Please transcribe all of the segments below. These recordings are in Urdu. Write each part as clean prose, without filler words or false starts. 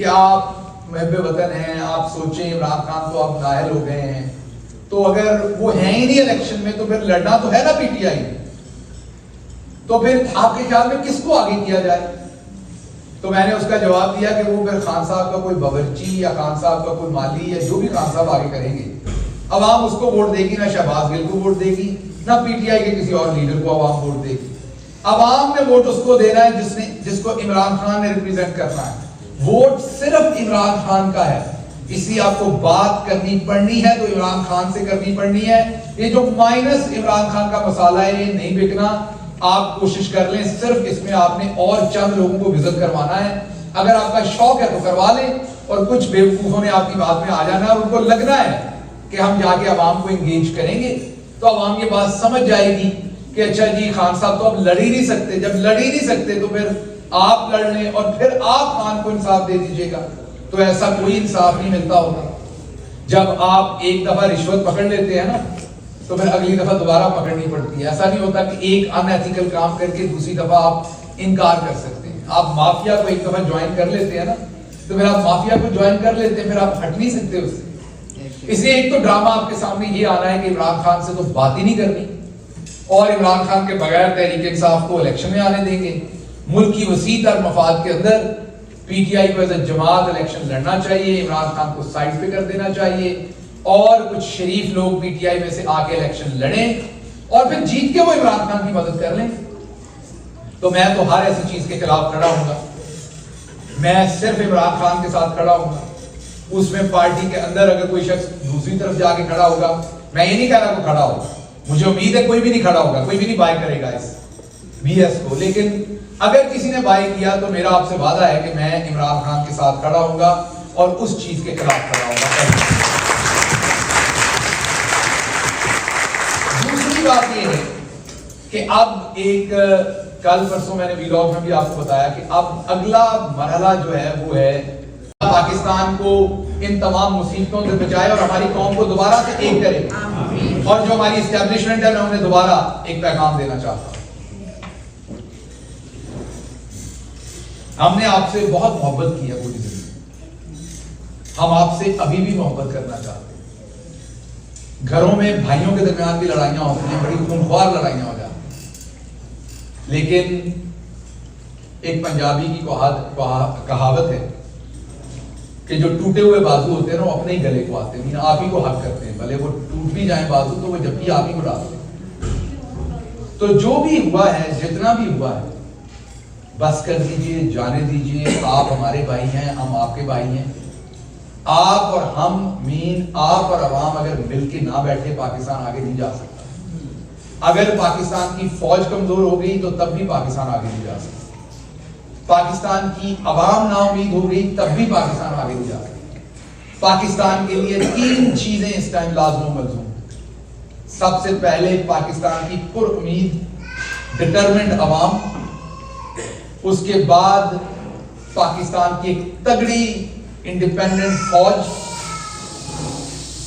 کہ آپ محب وطن ہیں، آپ سوچیں عمران خان تو آپ نااہل ہو گئے ہیں، تو اگر وہ ہیں ہی نہیں الیکشن میں تو پھر لڑنا تو ہے نا پی ٹی آئی، تو پھر آپ کے خیال میں کس کو آگے کیا جائے؟ تو میں نے اس کا جواب دیا کہ وہ پھر خان صاحب کا کوئی باورچی یا خان صاحب کا کوئی مالی یا جو بھی خان صاحب آگے کریں گے، عوام اس کو ووٹ دے گی، نہ شہباز گل کو ووٹ دے گی، نہ پی ٹی آئی کے کسی اور لیڈر کو عوام ووٹ دے گی۔ عوام نے ووٹ اس کو دینا ہے جس کو عمران خان نے ریپرزینٹ کرنا ہے۔ ووٹ صرف عمران خان کا ہے، اس لیے آپ کو بات کرنی پڑنی ہے تو عمران خان سے کرنی پڑنی ہے۔ یہ جو مائنس عمران خان کا مسئلہ ہے یہ نہیں بکنا، آپ کوشش کر لیں، صرف اس میں آپ نے اور چند لوگوں کو وزٹ کروانا ہے۔ اگر آپ کا شوق ہے تو کروا لیں، اور کچھ بیوقوفوں نے آپ کی بات میں آ جانا ہے اور ان کو لگنا ہے کہ ہم جا کے عوام کو انگیج کریں گے، تو عوام یہ بات سمجھ جائے گی کہ اچھا جی خان صاحب تو اب لڑ ہی نہیں سکتے، جب لڑ ہی نہیں سکتے تو پھر آپ لڑ لیں اور پھر آپ خان کو انصاف دے دیجئے گا۔ تو ایسا کوئی انصاف نہیں ملتا ہوتا۔ جب آپ ایک دفعہ رشوت پکڑ لیتے ہیں نا تو پھر اگلی دفعہ دوبارہ پکڑنی پڑتی ہے۔ ایسا نہیں ہوتا کہ ایک ان ایتھیکل کام کر کے دوسری دفعہ آپ انکار کر سکتے ہیں۔ آپ مافیا کو ایک دفعہ جوائن کر لیتے ہیں نا تو پھر آپ مافیا کو جوائن کر لیتے ہیں، پھر آپ ہٹ نہیں سکتے اس سے۔ اس لیے ایک تو ڈرامہ آپ کے سامنے یہ آنا ہے کہ عمران خان سے تو بات ہی نہیں کرنی، اور عمران خان کے بغیر تحریک انصاف کو الیکشن میں آنے دیں گے۔ ملک کی وسیع تر مفاد کے اندر پی ٹی آئی کو ایز اے جماعت الیکشن لڑنا چاہیے، عمران خان کو سائڈ پہ کر دینا چاہیے، اور کچھ شریف لوگ پی ٹی آئی میں سے آ کے الیکشن لڑیں اور پھر جیت کے وہ عمران خان کی مدد کر لیں۔ تو میں تو ہر ایسی چیز کے خلاف کھڑا ہوں گا، میں صرف عمران خان کے ساتھ کھڑا ہوں گا۔ اس میں پارٹی کے اندر اگر کوئی شخص دوسری طرف جا کے کھڑا ہوگا، میں یہ نہیں کہہ رہا کہ کھڑا ہوگا، مجھے امید ہے کوئی بھی نہیں کھڑا ہوگا، کوئی بھی نہیں بائی کرے گا اس بی ایس کو، لیکن اگر کسی نے بائی کیا تو میرا آپ سے وعدہ ہے کہ میں عمران خان کے ساتھ کھڑا ہوں گا اور اس چیز کے خلاف کھڑا ہوں گا۔ دوسری بات یہ ہے کہ اب ایک کل پرسوں میں نے ویلاگ میں بھی آپ کو بتایا کہ اب اگلا مرحلہ جو ہے وہ ہے پاکستان کو ان تمام مصیبتوں سے بچائے اور ہماری قوم کو دوبارہ سے ایک کرے، اور جو ہماری اسٹیبلشمنٹ ہے میں انہیں دوبارہ ایک پیغام دینا چاہتا ہوں۔ ہم نے آپ سے بہت محبت کی ہے پوری زندگی، ہم آپ سے ابھی بھی محبت کرنا چاہتے ہیں۔ گھروں میں بھائیوں کے درمیان بھی لڑائیاں ہوتی ہیں، بڑی خونخوار لڑائیاں ہو جاتی ہیں، لیکن ایک پنجابی کی کہاوت ہے کہ جو ٹوٹے ہوئے بازو ہوتے ہیں نا وہ اپنے ہی گلے کو آتے ہیں، آپ ہی کو حق کرتے ہیں، بھلے وہ ٹوٹ بھی جائیں بازو تو وہ جب بھی آپ ہی کو ڈالتے ہیں۔ تو جو بھی ہوا ہے، جتنا بھی ہوا ہے، بس کر دیجئے، جانے دیجئے۔ آپ ہمارے بھائی ہیں، ہم آپ کے بھائی ہیں۔ آپ اور ہم آپ اور عوام اگر مل کے نہ بیٹھے پاکستان آگے نہیں جا سکتا۔ اگر پاکستان کی فوج کمزور ہو گئی تو تب بھی پاکستان آگے نہیں جا سکتا۔ پاکستان کی عوام نا امید ہو گئی تب بھی پاکستان آگے نہیں جا سکتا۔ پاکستان کے لیے 3 چیزیں اس ٹائم لازم و ملزوم۔ سب سے پہلے پاکستان کی پر امید ڈٹرمنٹ عوام، اس کے بعد پاکستان کی ایک تگڑی انڈیپینڈنٹ فوج،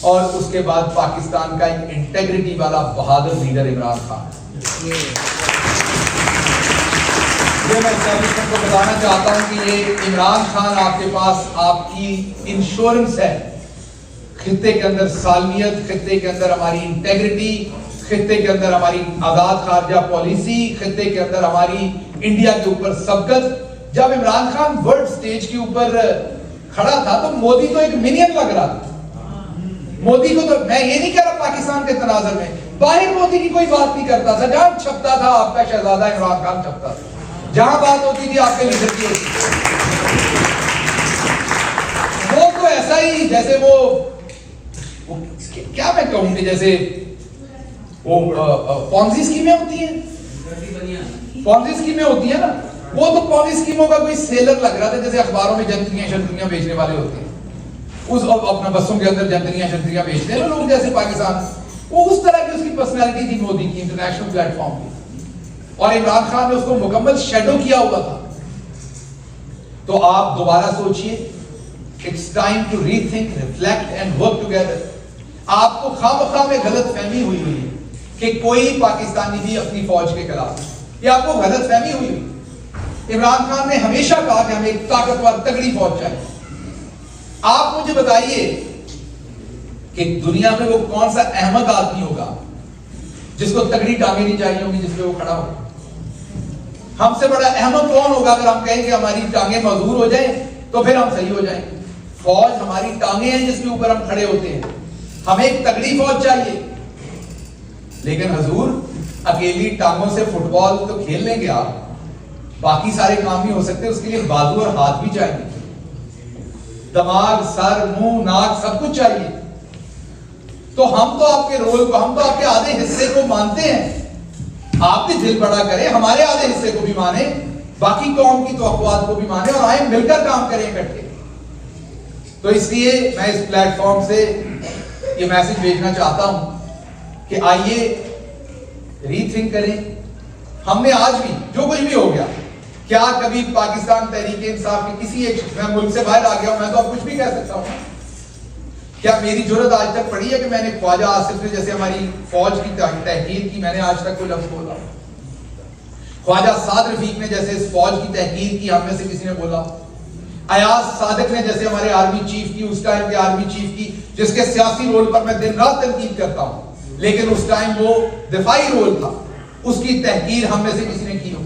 اور اس کے بعد پاکستان کا ایک انٹیگریٹی والا بہادر لیڈر عمران خان۔ یہ میں اسٹیبلشمنٹ کو بتانا چاہتا ہوں کہ یہ عمران خان آپ کے پاس آپ کی انشورنس ہے، خطے کے اندر سالمیت، خطے کے اندر ہماری انٹیگریٹی، خطے کے اندر ہماری آزاد خارجہ پالیسی، خطے کے اندر ہماری انڈیا کے اوپر سبقت۔ جب عمران خان ورلڈ سٹیج کے اوپر کھڑا تھا تو مودی تو ایک منین لگ رہا تھا۔ مودی کو تو میں یہ نہیں کہہ رہا پاکستان کے تناظر میں، باہر مودی کی کوئی بات نہیں کرتا تھا، جہاں چھپتا تھا آپ کا شہزادہ عمران خان چھپتا تھا، جہاں بات ہوتی تھی آپ کے لیڈر کی ہوتی تھی۔ وہ تو ایسا ہی جیسے وہ کیا میں کہوں کہ جیسے وہ پونزی اسکیمیں ہوتی ہیں، پونزی اسکیمیں ہوتی ہیں نا، وہ تو پونزی اسکیموں کا کوئی سیلر لگ رہا تھا، جیسے اخباروں میں جنتریاں شنتریاں بیچنے والے ہوتے ہیں، اس اپنا بسوں کے اندر جنتریاں شنتریاں بیچتے ہیں نا لوگ جیسے پاکستان، وہ اس طرح کی اس کی پرسنالٹی تھی مودی کی انٹرنیشنل پلیٹ فارم کی، اور عمران خان نے اس کو مکمل شیڈو کیا ہوا تھا۔ تو آپ دوبارہ سوچئے، it's time to rethink, reflect and work together۔ آپ کو خواہ میں غلط فہمی ہوئی ہے کہ کوئی پاکستانی بھی اپنی فوج کے خلاف، یہ آپ کو غلط فہمی ہوئی۔ عمران خان نے ہمیشہ کہا کہ ہمیں ایک طاقتور تگڑی فوج چاہیے، آپ مجھے بتائیے کہ دنیا میں وہ کون سا احمد آدمی ہوگا جس کو تگڑی ٹانگیں نہیں چاہیے ہوں گی جس پہ وہ کھڑا ہو. ہم سے بڑا احمد کون ہوگا اگر ہم کہیں کہ ہماری ٹانگیں معذور ہو جائیں تو پھر ہم صحیح ہو جائیں گے. فوج ہماری ٹانگیں ہیں جس کے اوپر ہم کھڑے ہوتے ہیں. ہمیں ایک تگڑی فوج چاہیے. لیکن حضور اکیلی ٹانگوں سے فٹ بال تو کھیل لیں گے آپ, باقی سارے کام نہیں ہو سکتے, اس کے لیے بازو اور ہاتھ بھی چاہیے, دماغ, سر, منہ, ناک سب کچھ چاہیے. تو ہم تو آپ کے رول کو, ہم تو آپ کے آدھے حصے کو مانتے ہیں. آپ بھی دل بڑا کریں, ہمارے آدھے حصے کو بھی مانیں, باقی قوم کی توقعات کو بھی مانیں, اور آئیں مل کر کام کریں اکٹھے. تو اس لیے میں اس پلیٹ فارم سے یہ میسج بھیجنا چاہتا ہوں کہ آئیے ری تھنک کریں. ہم نے آج بھی جو کچھ بھی ہو گیا, کیا کبھی پاکستان تحریک انصاف کے کسی ایک, میں ملک سے باہر آ گیا ہوں, میں تو اب کچھ بھی کہہ سکتا ہوں. کیا میری جرت آج تک پڑی ہے کہ میں نے خواجہ آصف نے جیسے ہماری فوج کی تحقیر کی, میں نے آج تک کوئی لفظ بولا؟ خواجہ سعد رفیق نے جیسے اس فوج کی تحقیر کی, ہم میں سے کسی نے بولا؟ ایاز صادق نے جیسے ہمارے آرمی چیف کی, اس ٹائم کے آرمی چیف کی, جس کے سیاسی رول پر میں دن رات تنقید کرتا ہوں, لیکن اس ٹائم وہ دفاعی رول تھا, اس کی تحقیر ہم میں سے کسی نے کی ہو؟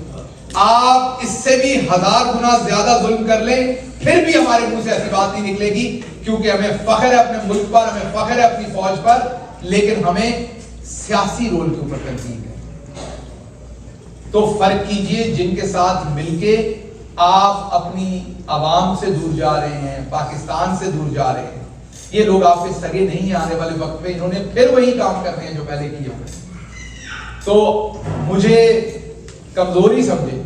آپ اس سے بھی 1000 گنا زیادہ ظلم کر لیں, پھر بھی ہمارے منہ سے ایسی بات نہیں نکلے گی, کیونکہ ہمیں فخر ہے اپنے ملک پر, ہمیں فخر ہے اپنی فوج پر, لیکن ہمیں سیاسی رول کے اوپر تنقید ہے. تو فرق کیجئے, جن کے ساتھ مل کے آپ اپنی عوام سے دور جا رہے ہیں, پاکستان سے دور جا رہے ہیں, یہ لوگ آپ کے سگے نہیں ہیں. آنے والے وقت میں انہوں نے پھر وہی کام کرنے ہیں جو پہلے کیے ہوئے. تو مجھے کمزوری سمجھے,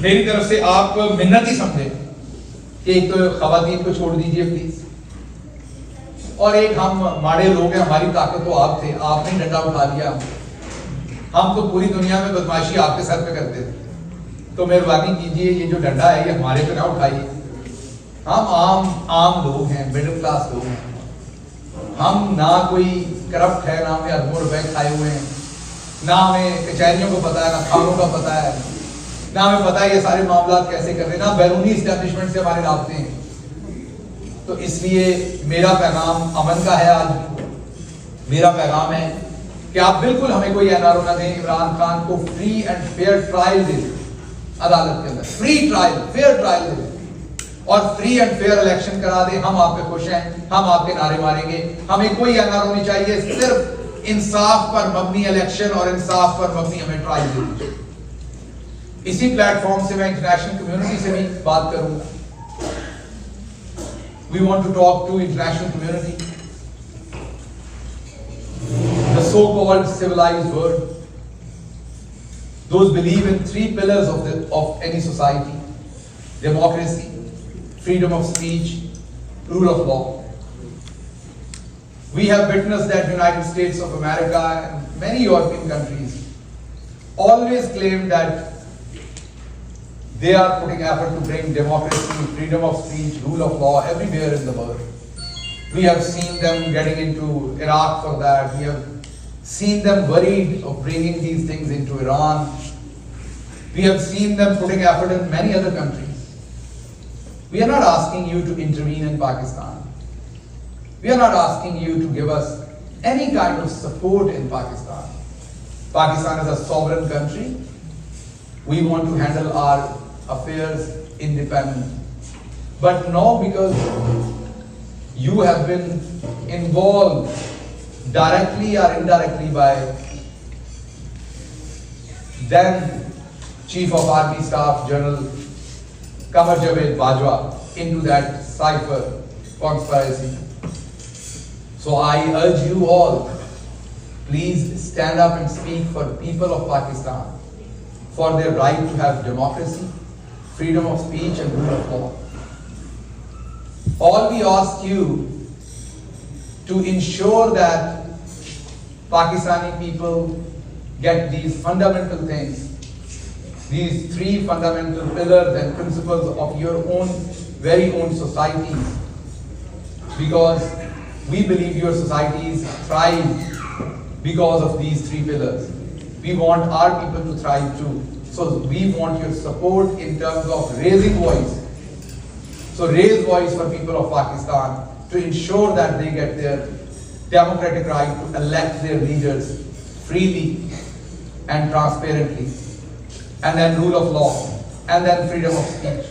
میری طرف سے آپ منت ہی سمجھے کہ ایک تو خواتین کو چھوڑ دیجئے پلیز, اور ایک ہم ماڑے لوگ ہیں, ہماری طاقت تو آپ تھے, آپ نے ڈنڈا اٹھا لیا, ہم تو پوری دنیا میں بدماشی آپ کے سر پہ کرتے تھے, تو مہربانی کیجئے یہ جو ڈنڈا ہے یہ ہمارے پہ نہ اٹھائیے. ہم عام لوگ ہیں, مڈل کلاس لوگ ہیں, ہم نہ کوئی کرپٹ ہے, نہ ہمیں اربوں روپے کھائے ہوئے ہیں, نہ ہمیں کچہریوں کو پتا ہے, نہ تھانوں کا پتا ہے, نہ ہمیں پتا ہے یہ سارے معاملات کیسے کر رہے ہیں, نہ بیرونی اسٹیبلشمنٹ سے ہمارے رابطے ہیں. تو اس لیے میرا پیغام امن کا ہے. آج میرا پیغام ہے کہ آپ بالکل ہمیں کوئی این آر او نہ دیں, عمران خان کو فری اینڈ فیئر ٹرائل دیں عدالت کے اندر, فری ٹرائل, فیئر ٹرائل دیں, اور فری اینڈ فیئر الیکشن کرا دیں. ہم آپ پہ خوش ہیں, ہم آپ کے نعرے ماریں گے. ہمیں کوئی این آر او نہیں چاہیے, صرف انصاف پر مبنی الیکشن اور انصاف پر مبنی ہمیں ٹرائل دے دیجیے. اسی پلیٹ فارم سے میں انٹرنیشنل کمیونٹی سے بھی بات کروں گا. We want to talk to international community, the so-called civilized world, those believe in 3 pillars of any society: democracy, freedom of speech, rule of law. We have witnessed that United States of America and many European countries always claim that they are putting effort to bring democracy, freedom of speech, rule of law everywhere in the world. We have seen them getting into Iraq for that. We have seen them worried of bringing these things into Iran. We have seen them putting effort in many other countries. We are not asking you to intervene in Pakistan. We are not asking you to give us any kind of support in Pakistan. Pakistan is a sovereign country. We want to handle our affairs independently. But now, because you have been involved directly or indirectly by then Chief of Army Staff General Qamar Javed Bajwa into that cipher conspiracy. So I urge you all, please stand up and speak for people of Pakistan, for their right to have democracy, freedom of speech and rule of law. All we ask you to ensure that Pakistani people get these fundamental things, these 3 fundamental pillars and principles of your own, very own societies, because we believe your societies thrive because of these 3 pillars. We want our people to thrive too. So we want your support in terms of raising voice, So raise voice for people of Pakistan to ensure that they get their democratic right to elect their leaders freely and transparently, and then rule of law, and then freedom of speech.